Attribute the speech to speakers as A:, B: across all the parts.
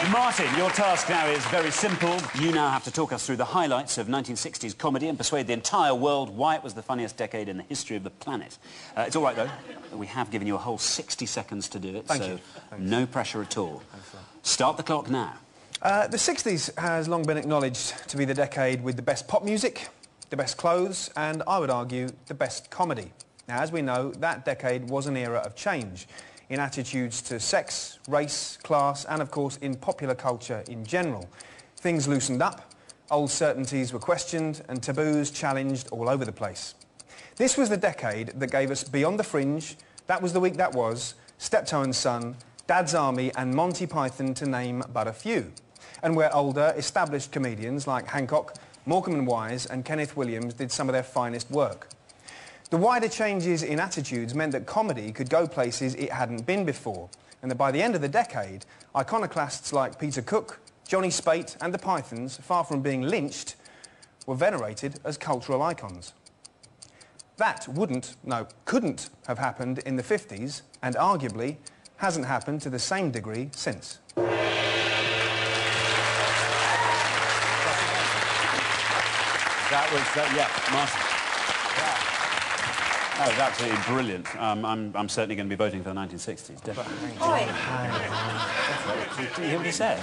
A: Martin, your task now is very simple. You now have to talk us through the highlights of 1960s comedy and persuade the entire world why it was the funniest decade in the history of the planet. It's all right, though. We have given you a whole 60 seconds to do it, so no pressure at all. Start the clock now.
B: The 60s has long been acknowledged to be the decade with the best pop music, the best clothes, and, I would argue, the best comedy. Now, as we know, that decade was an era of change in attitudes to sex, race, class, and, of course, in popular culture in general. Things loosened up, old certainties were questioned, and taboos challenged all over the place. This was the decade that gave us Beyond the Fringe, That Was the Week That Was, Steptoe and Son, Dad's Army, and Monty Python, to name but a few. And where older, established comedians like Hancock, Morecambe and Wise, and Kenneth Williams did some of their finest work. The wider changes in attitudes meant that comedy could go places it hadn't been before, and that by the end of the decade, iconoclasts like Peter Cook, Johnny Spate and the Pythons, far from being lynched, were venerated as cultural icons. That couldn't have happened in the 50s, and arguably hasn't happened to the same degree since.
A: That was, Martin. That was absolutely brilliant. I'm certainly going to be voting for the 1960s, definitely. Do you hear what he said?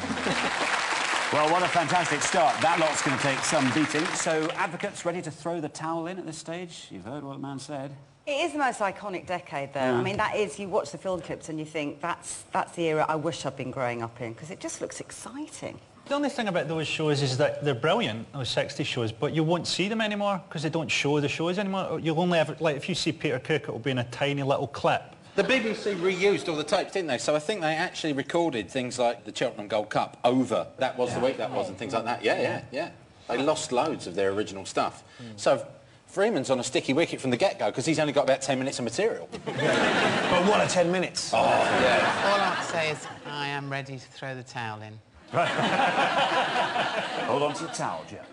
A: Well, what a fantastic start. That lot's going to take some beating. So, advocates ready to throw the towel in at this stage? You've heard what the man said.
C: It is the most iconic decade, though. Yeah. I mean, that is, you watch the film clips and you think, that's the era I wish I'd been growing up in, because it just looks exciting.
D: The only thing about those shows is that they're brilliant, those 60 shows, but you won't see them anymore because they don't show the shows anymore. You'll only ever, like, if you see Peter Cook, it'll be in a tiny little clip.
E: The BBC reused all the tapes, didn't they? So I think they actually recorded things like the Cheltenham Gold Cup over That Was the Week That Was and things like that. Yeah. They lost loads of their original stuff. So Freeman's on a sticky wicket from the get-go because he's only got about 10 minutes of material.
B: But what are 10 minutes?
E: Oh, yeah.
F: All I have to say is I am ready to throw the towel in.
A: Hold on to the towel, Jeff.